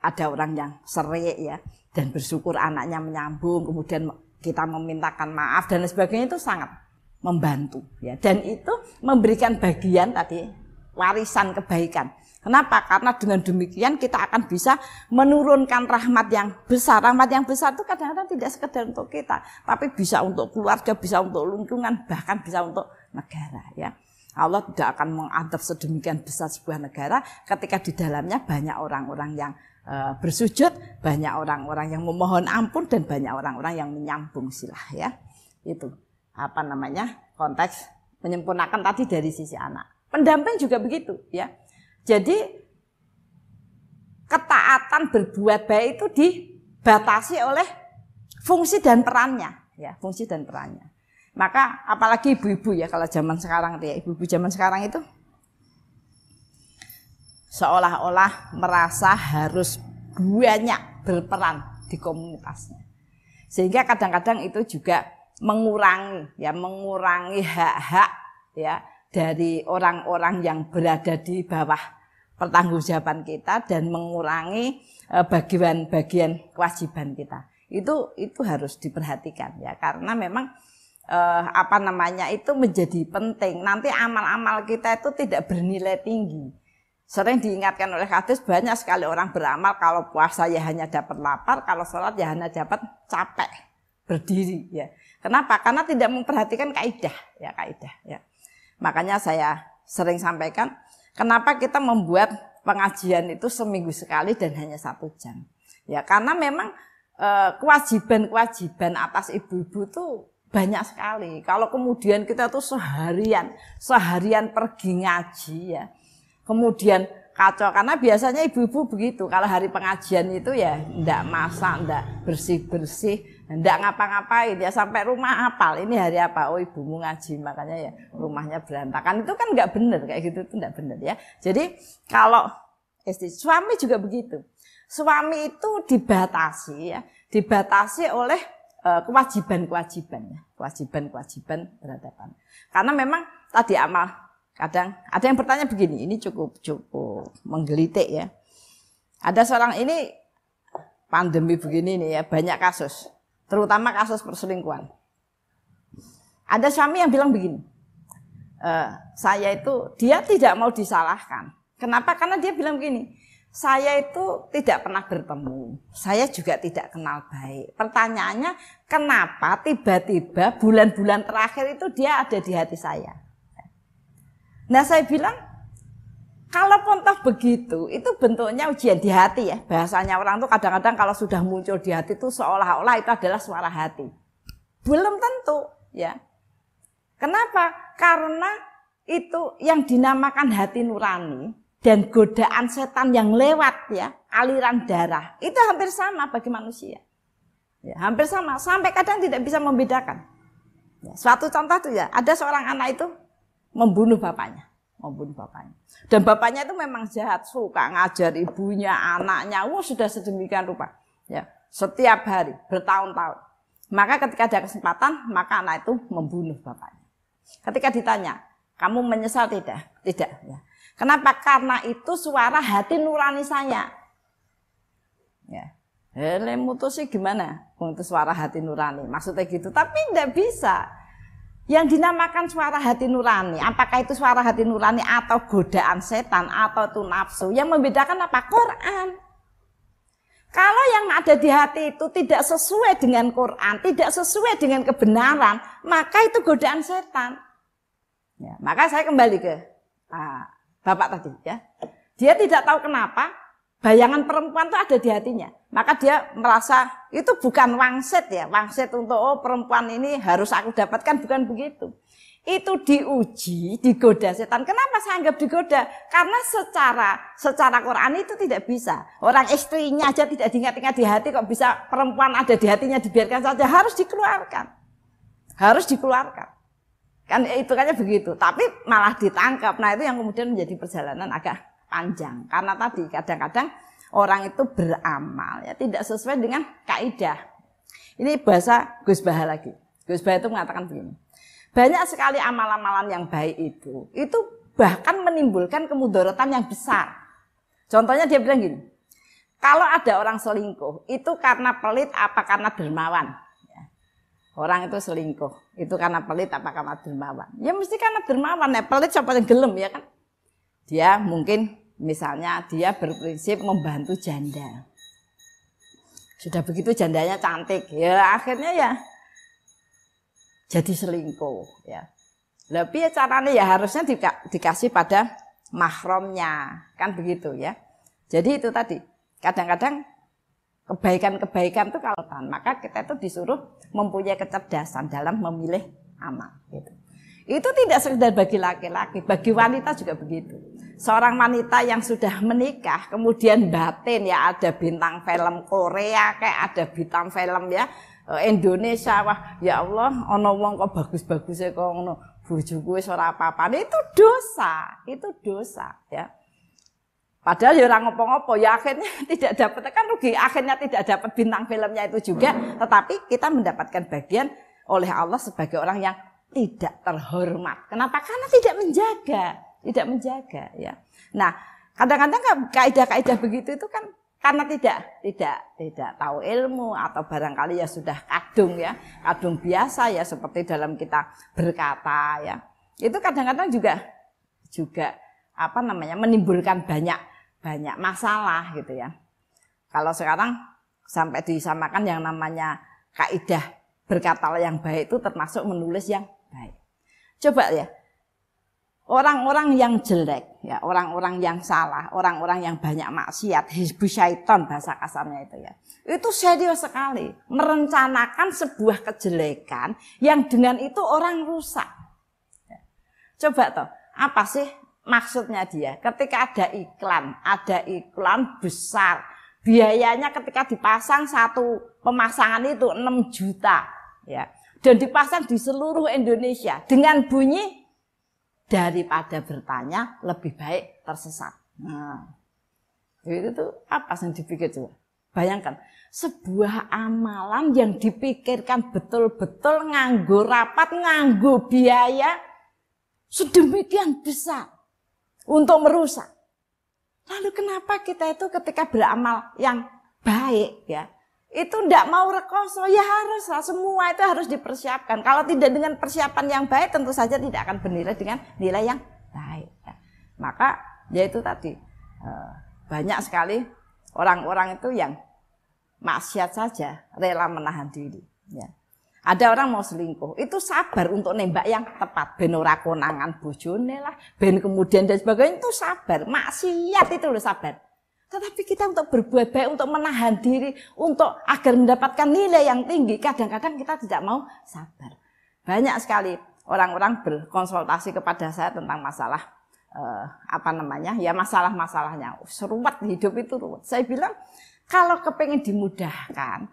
[SPEAKER 1] ada orang yang serik ya, dan bersyukur anaknya menyambung, kemudian kita memintakan maaf dan lain sebagainya, itu sangat membantu ya, dan itu memberikan bagian tadi warisan kebaikan. Kenapa? Karena dengan demikian kita akan bisa menurunkan rahmat yang besar. Rahmat yang besar itu kadang-kadang tidak sekedar untuk kita, tapi bisa untuk keluarga, bisa untuk lingkungan, bahkan bisa untuk negara ya. Allah tidak akan mengadab sedemikian besar sebuah negara ketika di dalamnya banyak orang-orang yang bersujud, banyak orang-orang yang memohon ampun, dan banyak orang-orang yang menyambung silah ya. Itu konteks menyempurnakan tadi dari sisi anak. Pendamping juga begitu ya. Jadi ketaatan berbuat baik itu dibatasi oleh fungsi dan perannya ya, fungsi dan perannya. Maka apalagi ibu-ibu ya, kalau zaman sekarang ya, ibu-ibu zaman sekarang itu seolah-olah merasa harus banyak berperan di komunitasnya. Sehingga kadang-kadang itu juga mengurangi hak-hak ya dari orang-orang yang berada di bawah pertanggungjawaban kita, dan mengurangi bagian-bagian kewajiban kita. Itu harus diperhatikan ya, karena memang itu menjadi penting. Nanti amal-amal kita itu tidak bernilai tinggi. Sering diingatkan oleh hadis, banyak sekali orang beramal kalau puasa ya hanya dapat lapar, kalau sholat ya hanya dapat capek berdiri ya. Kenapa? Karena tidak memperhatikan kaidah ya. Makanya saya sering sampaikan, kenapa kita membuat pengajian itu seminggu sekali dan hanya 1 jam. Ya karena memang kewajiban atas ibu-ibu tuh banyak sekali. Kalau kemudian kita tuh seharian pergi ngaji ya, kemudian kacau, karena biasanya ibu-ibu begitu, kalau hari pengajian itu ya ndak masak, ndak bersih-bersih, ndak ngapa-ngapain ya, sampai rumah apal ini hari apa, oh ibumu ngaji makanya ya rumahnya berantakan. Itu kan nggak benar, kayak gitu itu nggak benar ya. Jadi kalau istri, suami juga begitu. Suami itu dibatasi oleh kewajiban berhadapan. Karena memang tadi amal. Kadang ada yang bertanya begini, ini cukup menggelitik ya. Ada seorang, ini pandemi begini nih ya, banyak kasus, terutama kasus perselingkuhan. Ada suami yang bilang begini, dia tidak mau disalahkan. Kenapa? Karena dia bilang begini, saya itu tidak pernah bertemu, saya juga tidak kenal baik. Pertanyaannya, kenapa tiba-tiba bulan-bulan terakhir itu dia ada di hati saya? Nah saya bilang, kalau toh begitu, itu bentuknya ujian di hati ya. Bahasanya orang tuh kadang-kadang kalau sudah muncul di hati itu seolah-olah itu adalah suara hati. Belum tentu ya. Kenapa? Karena itu yang dinamakan hati nurani dan godaan setan yang lewat ya, aliran darah, itu hampir sama bagi manusia. Ya, hampir sama, sampai kadang tidak bisa membedakan. Ya, suatu contoh tuh ya, ada seorang anak itu membunuh bapaknya. Dan bapaknya itu memang jahat, suka ngajar ibunya, anaknya, sudah sedemikian rupa. Ya, setiap hari, bertahun-tahun. Maka ketika ada kesempatan, maka anak itu membunuh bapaknya. Ketika ditanya, kamu menyesal tidak? Tidak. Ya. Kenapa? Karena itu suara hati nurani saya. Ya. Mutusi gimana? Itu suara hati nurani, maksudnya gitu. Tapi tidak bisa. Yang dinamakan suara hati nurani, apakah itu suara hati nurani atau godaan setan atau itu nafsu? Yang membedakan apa? Quran. Kalau yang ada di hati itu tidak sesuai dengan Quran, tidak sesuai dengan kebenaran, maka itu godaan setan. Ya, maka saya kembali ke bapak tadi ya. Dia tidak tahu kenapa bayangan perempuan itu ada di hatinya. Maka dia merasa itu bukan wangsit ya. Wangsit untuk perempuan ini harus aku dapatkan, bukan begitu. Itu diuji, digoda setan. Kenapa saya anggap digoda? Karena secara Quran itu tidak bisa. Orang istrinya aja tidak diingat-ingat di hati, kok bisa perempuan ada di hatinya dibiarkan saja. Harus dikeluarkan. Harus dikeluarkan. Kan hitungannya begitu. Tapi malah ditangkap. Nah itu yang kemudian menjadi perjalanan agak panjang. Karena tadi kadang-kadang orang itu beramal ya tidak sesuai dengan kaidah. Ini bahasa Gus Baha lagi. Gus Baha itu mengatakan begini. Banyak sekali amal-amalan yang baik itu bahkan menimbulkan kemudaratan yang besar. Contohnya dia bilang gini, kalau ada orang selingkuh, itu karena pelit apa karena dermawan? Ya. Orang itu selingkuh, itu karena pelit apa karena dermawan? Ya mesti karena dermawan, ya pelit siapa yang gelem ya kan? Dia mungkin misalnya dia berprinsip membantu janda. Sudah begitu jandanya cantik, ya akhirnya ya jadi selingkuh ya. Lebih caranya ya harusnya dikasih pada mahramnya, kan begitu ya. Jadi itu tadi, kadang-kadang kebaikan-kebaikan itu kalau maka kita itu disuruh mempunyai kecerdasan dalam memilih amal gitu. Itu tidak sekedar bagi laki-laki, bagi wanita juga begitu. Seorang wanita yang sudah menikah kemudian batin ya ada bintang film Korea kayak ada bintang film ya Indonesia, wah ya Allah ana wong kok bagus-bagusnya kok ngono bojoku wis ora apa-apa. Itu dosa ya. Padahal ya ora ngopo-ngopo ya akhirnya tidak dapat, kan rugi, akhirnya tidak dapat bintang filmnya itu juga, tetapi kita mendapatkan bagian oleh Allah sebagai orang yang tidak terhormat. Kenapa? Karena tidak menjaga ya. Nah, kadang-kadang kaidah-kaidah begitu itu kan karena tidak tahu ilmu atau barangkali ya sudah kadung biasa ya seperti dalam kita berkata ya. Itu kadang-kadang juga menimbulkan banyak masalah gitu ya. Kalau sekarang sampai disamakan yang namanya kaidah berkatalah yang baik itu termasuk menulis yang baik. Coba ya. Orang-orang yang jelek, ya, orang-orang yang salah, orang-orang yang banyak maksiat, hizbus syaiton bahasa kasarnya itu ya. Itu serius sekali merencanakan sebuah kejelekan yang dengan itu orang rusak. Coba toh, apa sih maksudnya dia? Ketika ada iklan besar, biayanya ketika dipasang satu pemasangan itu 6 juta, ya, dan dipasang di seluruh Indonesia dengan bunyi daripada bertanya lebih baik tersesat. Nah, itu tuh apa yang dipikir coba? Bayangkan sebuah amalan yang dipikirkan betul-betul nganggo rapat, nganggo biaya sedemikian besar untuk merusak. Lalu kenapa kita itu ketika beramal yang baik ya, itu tidak mau rekoso, ya harus lah, semua itu harus dipersiapkan. Kalau tidak dengan persiapan yang baik tentu saja tidak akan bernilai dengan nilai yang baik ya. Maka ya itu tadi banyak sekali orang-orang itu yang maksiat saja rela menahan diri ya. Ada orang mau selingkuh, itu sabar untuk nembak yang tepat, ben ora konangan bojone lah, ben kemudian dan sebagainya, itu sabar. Maksiat itu loh sabar. Tetapi kita untuk berbuat baik, untuk menahan diri, untuk agar mendapatkan nilai yang tinggi, kadang-kadang kita tidak mau sabar. Banyak sekali orang-orang berkonsultasi kepada saya tentang masalah ya masalah-masalahnya. Ruwet, hidup itu ruwet. Saya bilang kalau kepengen dimudahkan,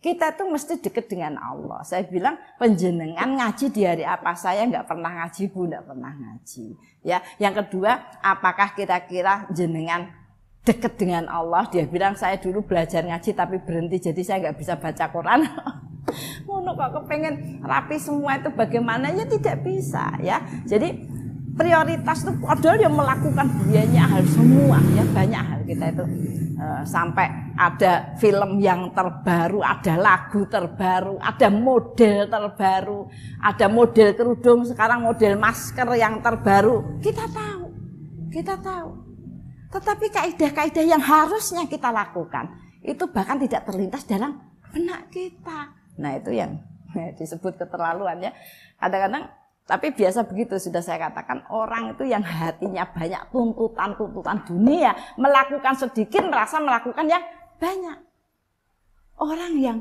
[SPEAKER 1] kita itu mesti dekat dengan Allah. Saya bilang penjenengan ngaji di hari apa? Saya nggak pernah ngaji, Bu, nggak pernah ngaji. Ya, yang kedua, apakah kira-kira jenengan dekat dengan Allah? Dia bilang saya dulu belajar ngaji tapi berhenti jadi saya nggak bisa baca Quran. Ngono kok kepengen rapi semua itu bagaimana? Ya tidak bisa ya. Jadi prioritas itu padahal dia melakukan banyak hal semua ya, banyak hal kita itu sampai ada film yang terbaru, ada lagu terbaru, ada model terbaru, ada model kerudung sekarang, model masker yang terbaru. Kita tahu. Tetapi kaidah-kaidah yang harusnya kita lakukan itu bahkan tidak terlintas dalam benak kita. Nah itu yang disebut keterlaluan ya. Kadang-kadang Tapi biasa begitu, sudah saya katakan, orang itu yang hatinya banyak tuntutan dunia, melakukan sedikit merasa melakukan yang banyak. Orang yang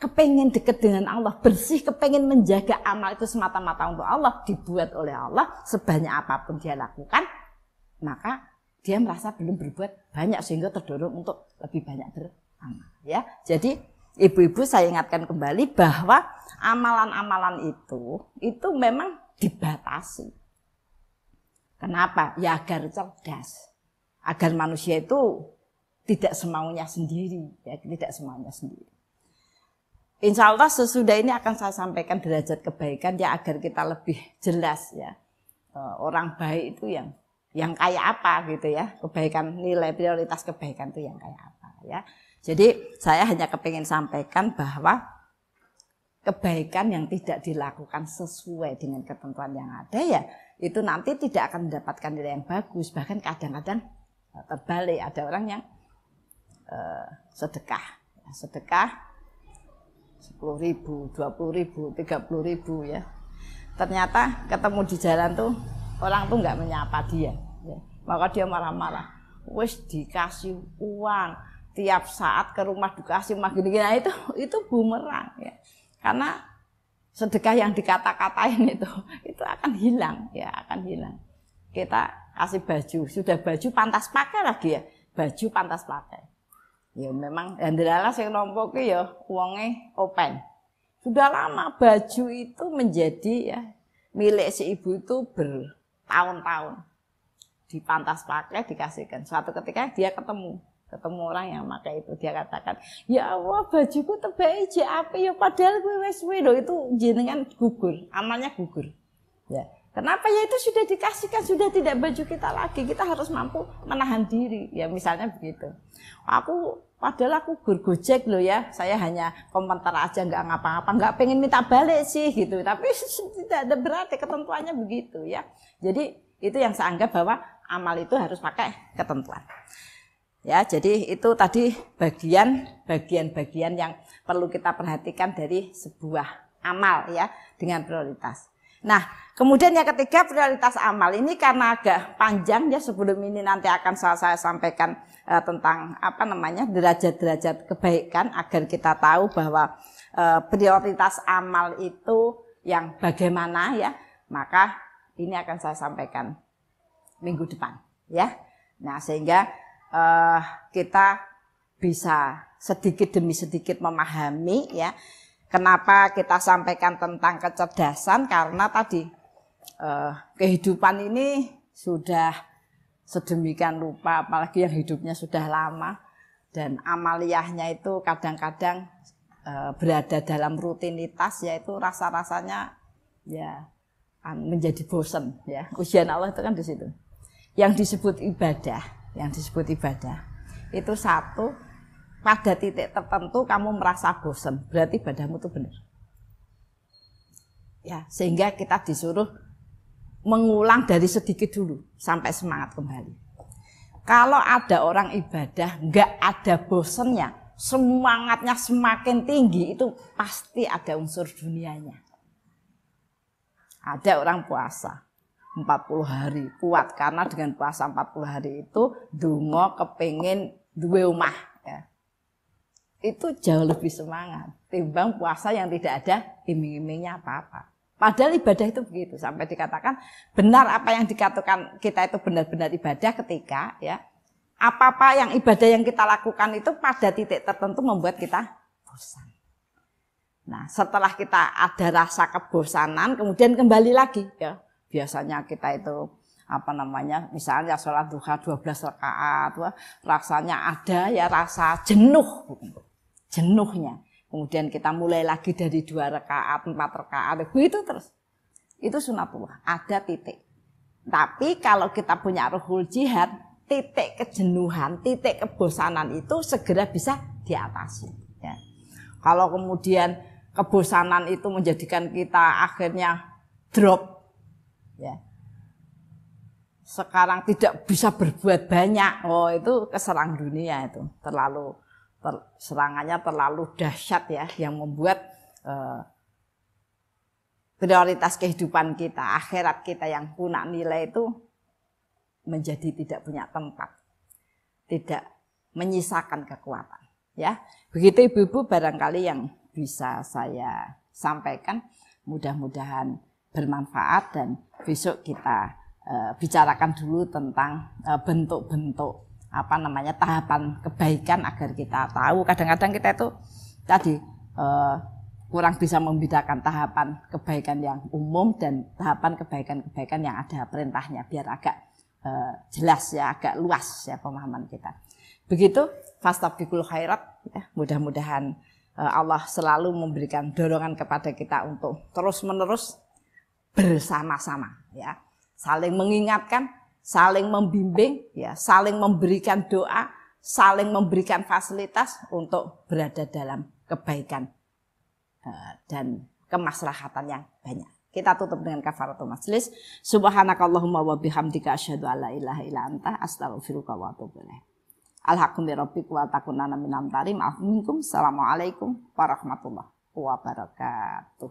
[SPEAKER 1] kepengen dekat dengan Allah, bersih, kepengen menjaga amal itu semata-mata untuk Allah, dibuat oleh Allah, sebanyak apapun dia lakukan, maka dia merasa belum berbuat banyak sehingga terdorong untuk lebih banyak beramal. Ya, jadi ibu-ibu saya ingatkan kembali bahwa amalan-amalan itu memang dibatasi. Kenapa? Ya agar cerdas, agar manusia itu tidak semaunya sendiri, ya tidak semaunya sendiri. Insya Allah sesudah ini akan saya sampaikan derajat kebaikan ya agar kita lebih jelas ya orang baik itu yang kayak apa gitu ya, kebaikan, nilai prioritas kebaikan itu yang kayak apa ya. Jadi saya hanya kepingin sampaikan bahwa kebaikan yang tidak dilakukan sesuai dengan ketentuan yang ada ya itu nanti tidak akan mendapatkan nilai yang bagus, bahkan kadang-kadang terbalik, ada orang yang sedekah 10.000, 20.000, 30.000 ya. Ternyata ketemu di jalan tuh orang tuh nggak menyapa dia, ya. Maka dia marah-marah. Wes dikasih uang tiap saat ke rumah dikasih mah gini-gini. Nah, itu bumerang ya. Karena sedekah yang dikata-katain itu akan hilang ya, akan hilang. Kita kasih baju, sudah baju pantas pakai lagi ya, baju pantas pakai. Ya memang andalah sing nampa ki ya wonge open. Sudah lama baju itu menjadi ya milik si ibu itu bertahun-tahun. Dipantas pakai, dikasihkan. Suatu ketika dia ketemu orang yang pakai itu, dia katakan, "Ya Allah, bajuku tebake je ape ya padahal kowe wis suwe lho itu jenengan gugur, amalnya gugur." Ya. Kenapa ya itu sudah dikasihkan, sudah tidak baju kita lagi. Kita harus mampu menahan diri. Ya misalnya begitu. Padahal aku Gojek loh ya. Saya hanya komentar aja nggak ngapa-ngapa, nggak pengen minta balik sih gitu. Tapi tidak ada berarti ketentuannya begitu ya. Jadi itu yang saya anggap bahwa amal itu harus pakai ketentuan. Ya, jadi itu tadi bagian-bagian yang perlu kita perhatikan dari sebuah amal ya dengan prioritas. Nah, kemudian yang ketiga prioritas amal ini karena agak panjang ya, sebelum ini nanti akan saya sampaikan tentang derajat-derajat kebaikan agar kita tahu bahwa prioritas amal itu yang bagaimana ya, maka ini akan saya sampaikan minggu depan ya. Nah, sehingga kita bisa sedikit demi sedikit memahami ya. Kenapa kita sampaikan tentang kecerdasan? Karena tadi kehidupan ini sudah sedemikian rupa, apalagi yang hidupnya sudah lama dan amaliyahnya itu kadang-kadang berada dalam rutinitas, yaitu rasa-rasanya ya menjadi bosan ya. Ujian Allah itu kan di situ. Yang disebut ibadah itu satu. Pada titik tertentu kamu merasa bosan, berarti ibadahmu itu benar. Ya, sehingga kita disuruh mengulang dari sedikit dulu sampai semangat kembali. Kalau ada orang ibadah nggak ada bosannya, semangatnya semakin tinggi, itu pasti ada unsur dunianya. Ada orang puasa 40 hari kuat karena dengan puasa 40 hari itu donga kepengin duwe omah. Itu jauh lebih semangat timbang puasa yang tidak ada iming-imingnya apa-apa. Padahal ibadah itu begitu, sampai dikatakan benar apa yang dikatakan kita itu benar-benar ibadah ketika ya apa-apa yang ibadah yang kita lakukan itu pada titik tertentu membuat kita bosan. Nah, setelah kita ada rasa kebosanan kemudian kembali lagi ya. Biasanya kita itu misalnya sholat duha 12 rakaat, rasanya ada ya rasa jenuhnya. Kemudian kita mulai lagi dari 2 rakaat, 4 rakaat, begitu terus. Itu sunatullah, ada titik. Tapi kalau kita punya ruhul jihad, titik kejenuhan, titik kebosanan itu segera bisa diatasi. Ya. Kalau kemudian kebosanan itu menjadikan kita akhirnya drop, ya. Sekarang tidak bisa berbuat banyak, itu keserang dunia itu, serangannya terlalu dahsyat ya, yang membuat prioritas kehidupan kita, akhirat kita yang punya nilai itu menjadi tidak punya tempat, tidak menyisakan kekuatan. Ya, begitu ibu-ibu barangkali yang bisa saya sampaikan, mudah-mudahan bermanfaat dan besok kita bicarakan dulu tentang bentuk-bentuk tahapan kebaikan agar kita tahu. Kadang-kadang kita itu tadi kurang bisa membedakan tahapan kebaikan yang umum dan tahapan kebaikan-kebaikan yang ada perintahnya, biar agak jelas ya, agak luas ya pemahaman kita. Begitu, fastabiqul khairat ya, mudah-mudahan Allah selalu memberikan dorongan kepada kita untuk terus-menerus bersama-sama ya, saling mengingatkan, saling membimbing ya, saling memberikan doa, saling memberikan fasilitas untuk berada dalam kebaikan dan kemaslahatan yang banyak. Kita tutup dengan kafaratul majlis. Subhanakallahumma wa bihamdika asyhadu an la ilaha illa anta astaghfiruka wa atubu ilaik. Alhamdulillahirabbil wa takunana minal tarim. Assalamualaikum warahmatullahi wabarakatuh.